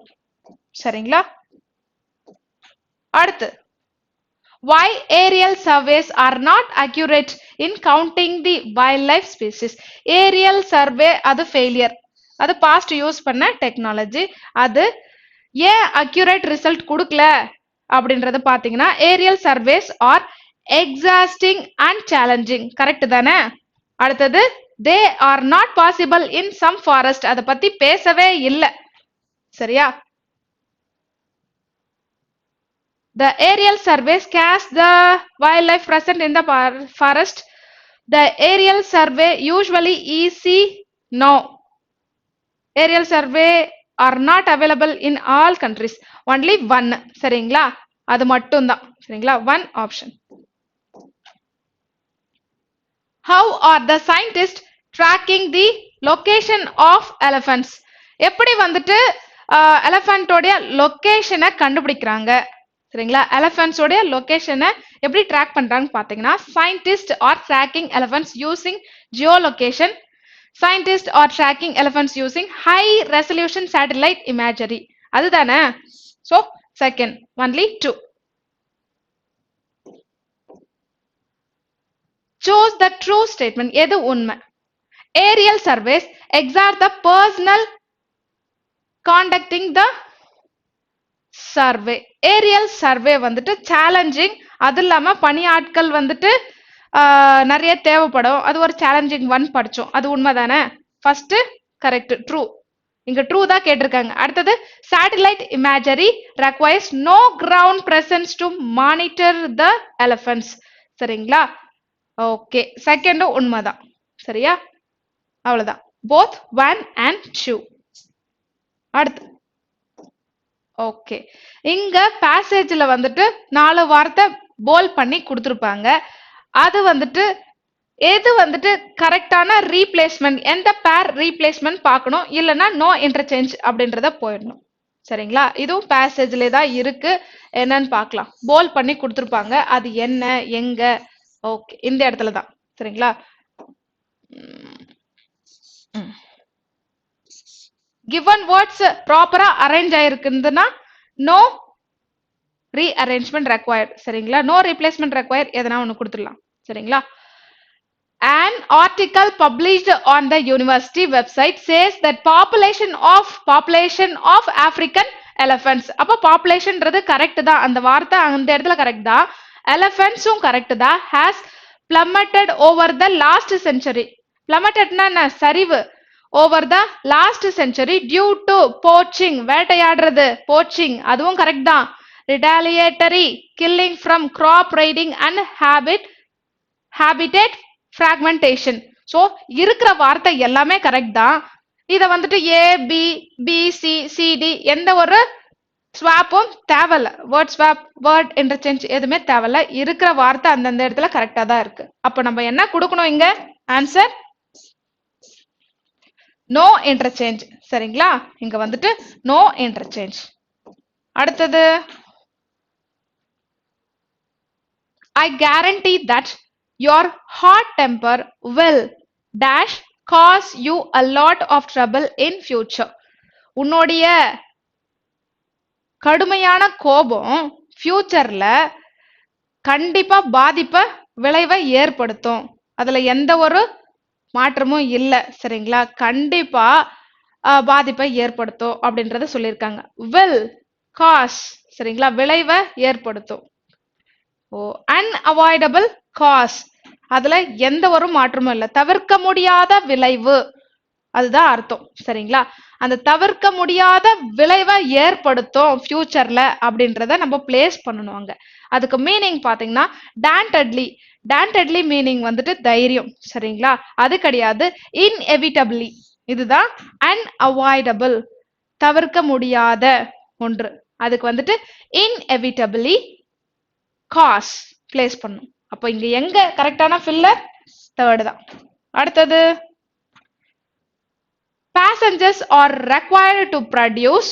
சரிங்களா? அடுத்து, why aerial surveys are not accurate in counting the wildlife species. Aerial survey அது failure, அது past use பண்ண technology. அது ஏன் accurate result கொடுக்கல அப்படின்றத பாத்தீங்கன்னா, aerial surveys are exhausting and challenging. Correct தானே? அடுத்தது, they are not possible in some forest. அத பத்தி பேசவே இல்லை. சரியா? The aerial survey scares the wildlife present in the forest. The aerial survey usually easy. No. Aerial survey are not available in all countries. Only one. சரிங்களா? அது மட்டும் தான். சரிங்களா? One option. How are the scientists tracking the location of elephants? எப்படி வந்துட்டு எலஃபண்டோடைய லொகேஷனை கண்டுபிடிக்கிறாங்க? சரிங்களா? Elephants உடைய லொகேஷனை எப்படி ட்ராக் பண்றாங்கன்னு பாத்தீங்கன்னா, scientists are tracking elephants using geolocation. Scientists are tracking elephants using high resolution satellite imagery. அதுதானே? So second, only two. Choose the true statement. எது உண்மை? Aerial surveys exert the personnel conducting the survey. Aerial survey வந்துட்டு challenging, அது இல்லாம பணியாட்கள் வந்துட்டு நிறைய தேவைப்படும், அது ஒரு challenging one படிச்சோம். அது உண்மைதானே? First correct, true. இங்க ட்ரூ தான் கேட்டிருக்காங்க. அடுத்தது, satellite imagery requires no ground presence to monitor the elephants. சரிங்களா? ஓகே, செகண்ட் உண்மைதான். சரியா? அவ்வளவுதான். both one and two. அடுத்து, ஓகே, இங்க பேசேஜ்ல வந்துட்டு 4 வார்த்தை போல் பண்ணி கொடுத்திருப்பாங்க. அது வந்துட்டு எது வந்துட்டு கரெக்டான ரீப்ளேஸ்மெண்ட், எந்த பேர் ரீப்ளேஸ்மெண்ட் பார்க்கணும், இல்லைன்னா நோ இன்டர்சேஞ்ச் அப்படின்றத போயிடணும். சரிங்களா? இதுவும் பேசேஜ்ல தான் இருக்கு, என்னன்னு பார்க்கலாம். போல் பண்ணி கொடுத்திருப்பாங்க, அது என்ன, எங்க? ஓகே, இந்த இடத்துல தான். சரிங்களா? given words ப்ராப்பரா அரேஞ்ச் ஆயிருக்குன்னா no rearrangement required. சரிங்களா? no replacement required எதனா ஒண்ணு கொடுத்துடலாம். சரிங்களா? an article published on the university website says that population of African elephants. அப்ப populationன்றது கரெக்ட் தான், அந்த வார்த்தை அந்த இடத்துல கரெக்ட் தான். எலிஃபண்ட்ஸும் கரெக்ட் தான். has plummeted over the last century. plummetedனா என்ன? சரிவு. over the last century due to poaching, வேட்டையாடுறது, poaching, அதுவும் கரெக்ட் தான். retaliatory killing from crop raiding and habitat fragmentation. so இருக்கிற வார்த்தை எல்லாமே கரெக்ட் தான். இத வந்துட்டு A B B C C D எந்த ஒரு ஸ்வாப்பும் தேவையில்ல. வேர்ட் ஸ்வாப், வேர்ட் இன்டர்சேஞ்ச் எதுவுமே தேவையில்ல. இருக்கிற வார்த்தை அந்தந்த இடத்துல கரெக்டா தான் இருக்கு. அப்ப நம்ம என்ன கொடுக்கணும் இங்க? Answer no interchange. சரிங்களா? இங்க வந்துட்டு நோ இன்டர்சேஞ்ச். அடுத்தது, I guarantee that your hot temper will dash cause you a lot of trouble in future. உன்னுடைய கடுமையான கோபம் ஃபியூச்சர்ல கண்டிப்பா பாதிப்பை விளைவை ஏற்படுத்தும். அதுல எந்த ஒரு மாற்றமும் இல்ல. சரிங்களா? கண்டிப்பா பாதிப்பை ஏற்படுத்தும் அப்படின்றத சொல்லியிருக்காங்க. will cause சரிங்களா? விளைவை ஏற்படுத்தும். ஓ unavoidable cause அதுல எந்த ஒரு மாற்றமும் இல்ல. தவிர்க்க முடியாத விளைவு அதுதான் அர்த்தம். சரிங்களா? அந்த தவிர்க்க முடியாத விளைவை ஏற்படுத்தும் ஃபியூச்சர்ல அப்படின்றத நம்ம பிளேஸ் பண்ணணும் அங்க. அதுக்கு மீனிங் பாத்தீங்கன்னா டான்டட்லி மீனிங் வந்துட்டு தைரியம். சரிங்களா? அது கிடையாது. இன்எவிட்டபிளி இதுதான் அன்அவாய்டபிள் தவிர்க்க முடியாத ஒன்று. அதுக்கு வந்துட்டு இன்எவிட்டபிளி காஸ் பிளேஸ் பண்ணும். அப்போ இங்க எங்க கரெக்டான ஃபில்லர் தேர்ட் தான். அடுத்தது passengers are required to produce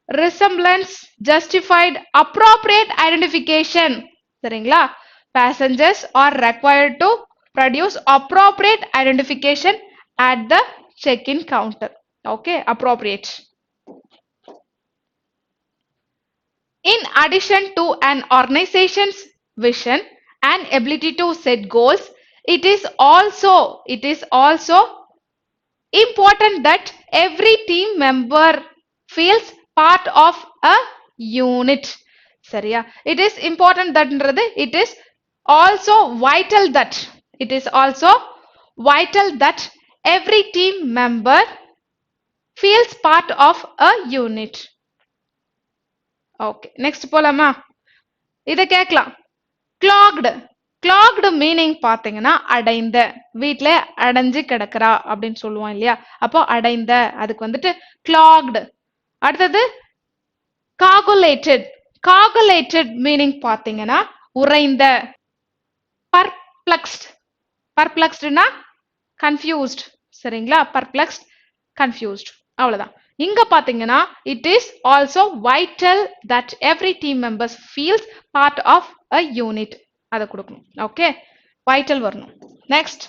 resemblance justified appropriate identification. சரிங்களா? Passengers are required to produce appropriate identification at the check-in counter. Okay, appropriate. In addition to an organization's vision and ability to set goals, it is also important that every team member feels part of a unit. சரியா? It is important thatன்றது it is also vital that every team member feels part of a unit. Okay, next போலாமா? இத கேட்கலாம். clogged meaning பாத்தீங்கன்னா அடைந்த, வீட்ல அடைஞ்சு கிடக்குறா அப்படின்னு சொல்லுவோம் இல்லையா? அப்போ அடைந்த அதுக்கு வந்துட்டு clogged. அடுத்தது coagulated மீனிங் பாத்தீங்கன்னா உறைந்த. perplexedனா confused. சரிங்களா? perplexed confused அவ்வளவுதான். இங்க பாத்தீங்கன்னா it is also vital that every team members feels part of a unit. அத கொடுக்கணும். ஓகே, வைட்டல் வரணும். Next,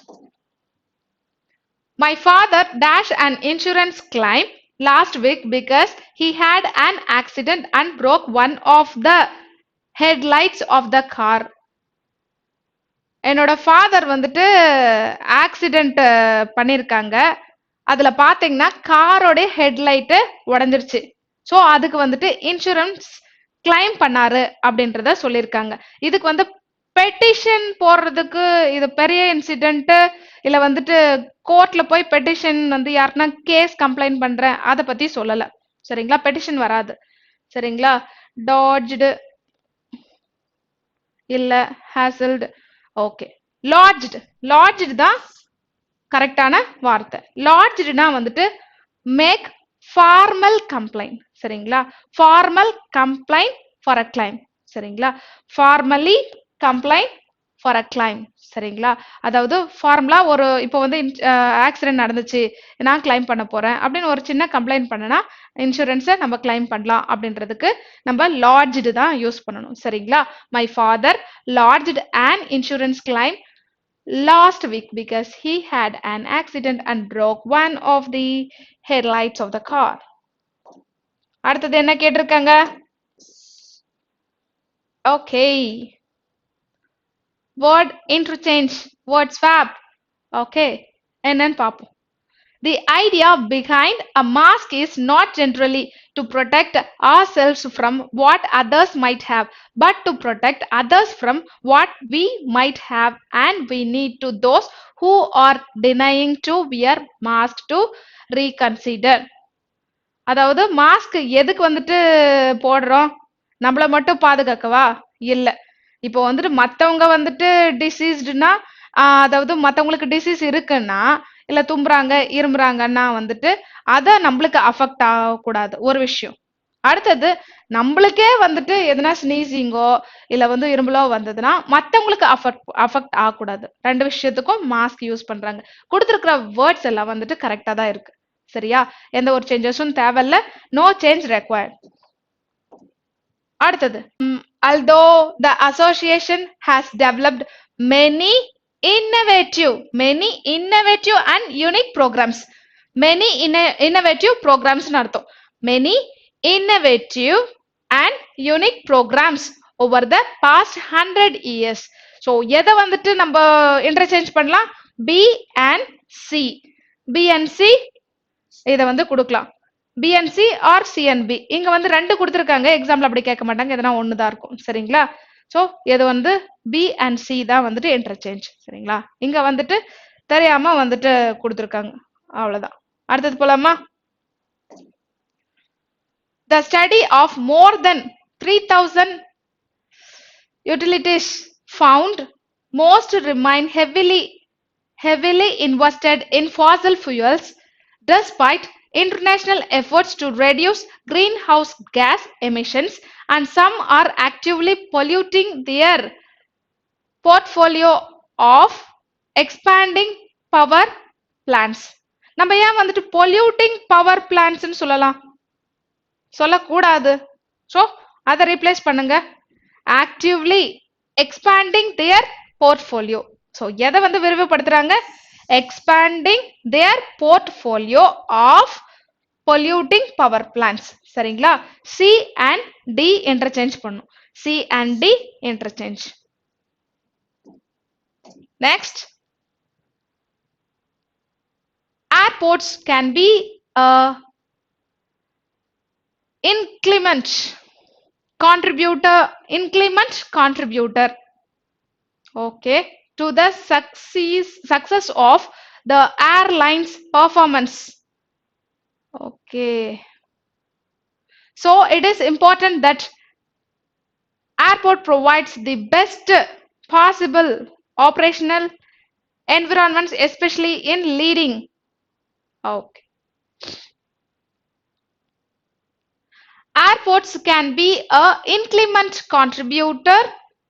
my father dashed an insurance claim last week because he had an accident and broke one of the headlights of the car. என்னோட father வந்துட்டு accident பண்ணிருக்காங்க. அதுல பாத்தீங்கன்னா காரோட headlight உடஞ்சிருச்சு. ஸோ அதுக்கு வந்துட்டு இன்சூரன்ஸ் கிளைம் பண்ணாரு அப்படின்றத சொல்லியிருக்காங்க. இதுக்கு வந்து பெட்டிஷன் போடுறதுக்கு இது பெரிய இன்சிடென்ட் இல்ல வந்துட்டு கோர்ட்ல போய் பெட்டிஷன் வந்து யாருன்னா கேஸ் கம்ப்ளைண்ட் பண்றேன் அதை பத்தி சொல்லல. சரிங்களா? பெட்டிஷன் வராது. சரிங்களா? டாட்ஜ்டு இல்ல ஹேசல்டு. ஓகே, லாட்ஜ்டு தான் கரெக்டான வார்த்தை. லாட்ஜ்டுனா வந்துட்டு மேக் ஃபார்மல் கம்ப்ளைண்ட். சரிங்களா? Formal complaint for a claim. சரிங்களா? Formally complaint for a claim. சரிங்களா? அதாவது ஃபார்முலா ஒரு இப்போ வந்து ஆக்சிடென்ட் நடந்துச்சு, நான் கிளைம் பண்ண போறேன் அப்படின்னு ஒரு சின்ன கம்ப்ளைண்ட் பண்ணனா இன்சூரன்ஸை நம்ம கிளைம் பண்ணலாம் அப்படின்றதுக்கு நம்ம லாட்ஜ்டு தான் யூஸ் பண்ணணும். சரிங்களா? My father lodged an insurance claim last week because he had an accident and broke one of the headlights of the car. அடுத்தது என்ன கேட்டிருக்காங்க? Okay, word interchange, word swap. Okay, என்னன்னு பார்ப்போம். The idea behind a mask is not generally to protect ourselves from what others might have, but to protect others from what we might have, and we need to those who are denying to wear mask to reconsider. அதாவது mask எதுக்கு வந்துட்டு போடுறோம்? நம்மள மட்டும் பாதுகாக்கவா? இல்ல. இப்போ வந்துட்டு மத்தவங்க வந்துட்டு டிசீஸ்டுனா, அதாவது மத்தவங்களுக்கு டிசீஸ் இருக்குன்னா இல்ல தும்புறாங்க இருமுறாங்கன்னா வந்துட்டு அத நம்மளுக்கு அஃபெக்ட் ஆகக்கூடாது ஒரு விஷயம். அடுத்தது நம்மளுக்கே வந்துட்டு எதனா ஸ்னீசிங்கோ இல்ல வந்து இரும்பலோ வந்ததுன்னா மத்தவங்களுக்கு அஃபெக்ட் ஆகக்கூடாது. ரெண்டு விஷயத்துக்கும் மாஸ்க் யூஸ் பண்றாங்க. கொடுத்துருக்கிற வேர்ட்ஸ் எல்லாம் வந்துட்டு கரெக்டா தான் இருக்கு. சரியா? எந்த ஒரு சேஞ்சஸும் தேவையில்ல. No change required. அடுத்தது, although the association has developed many innovative and unique programs. Many innovative programs னு அர்த்தம். Many innovative and unique programs over the past 100 years. So எதை வந்துட்டு நம்ம interchange பண்ணலாம்? B and C. B and C இதை வந்து கொடுக்கலாம். B and C or C and B. இங்க வந்து ரெண்டு கொடுத்திருக்காங்க. எக்ஸாம்பிள் அப்படி கேட்க மாட்டாங்க. எதனா ஒன்று தான் இருக்கும். சரிங்களா? ஸோ இது வந்து B and C தான் வந்துட்டு இன்டர்சேஞ்ச். சரிங்களா? இங்க வந்துட்டு தெரியாம வந்துட்டு கொடுத்திருக்காங்க. அவ்வளவுதான். அடுத்தது போலாமா? The study of more than 3000 utilities found most remain heavily invested in fossil fuels despite international efforts to reduce greenhouse gas emissions, and some are actively polluting their portfolio of expanding power plants. நம்ம ஏன் வந்துட்டு polluting power plants ன்னு சொல்லலாம்? சொல்லக்கூடாது. So அதை replace பண்ணுங்க. Actively expanding their portfolio. So எதை வந்து விரிவுபடுத்துறாங்க? Expanding their portfolio of polluting power plans. சரிங்களா? சி அண்ட் டி இன்டர்சேஞ்ச் பண்ணும். C and D interchange. Next, airports can be inclement contributor, okay, to the success of the airline's performance. Okay, so it is important that airport provides the best possible operational environments, especially in leading. Okay, airports can be an inclement contributor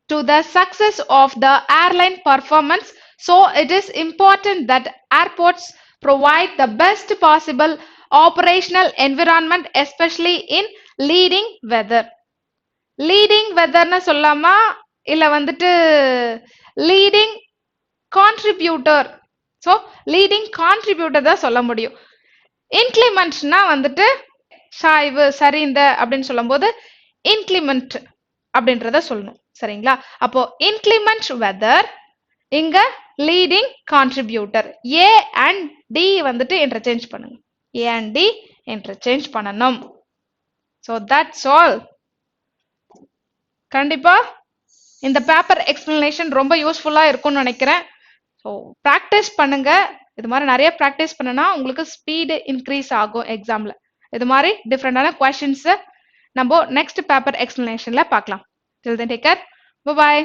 to the success of the airline performance. So it is important that airports provide the best possible operational environment, especially in leading weather. Leading weather na sollama illa vanditu leading contributor. So leading contributor da solla mudiyum. Inclement na vanditu சாய்வு சரிந்த அப்படின்னு சொல்லும்போது இன்க்ளிமெண்ட் அப்படின்றத சொல்லணும். சரிங்களா? அப்போ inclement weather, இங்க leading contributor. A and D வந்துட்டு interchange பண்ணுங்க. ஏ அண்ட் டி இன்டர்சேஞ்ச் பண்ணணும். So that's all. கண்டிப்பா இந்த பேப்பர் எக்ஸ்பிளனேஷன் ரொம்ப யூஸ்ஃபுல்லா இருக்கும்னு நினைக்கிறேன். ஸோ ப்ராக்டிஸ் பண்ணுங்க. இது மாதிரி நிறைய ப்ராக்டிஸ் பண்ணுனா உங்களுக்கு ஸ்பீடு இன்க்ரீஸ் ஆகும் எக்ஸாம்ல. இது மாதிரி டிஃப்ரெண்டான கொஸ்டின்ஸ் நம்ம நெக்ஸ்ட் பேப்பர் எக்ஸ்பிளனேஷன்ல பார்க்கலாம். Till then, take care. Bye bye.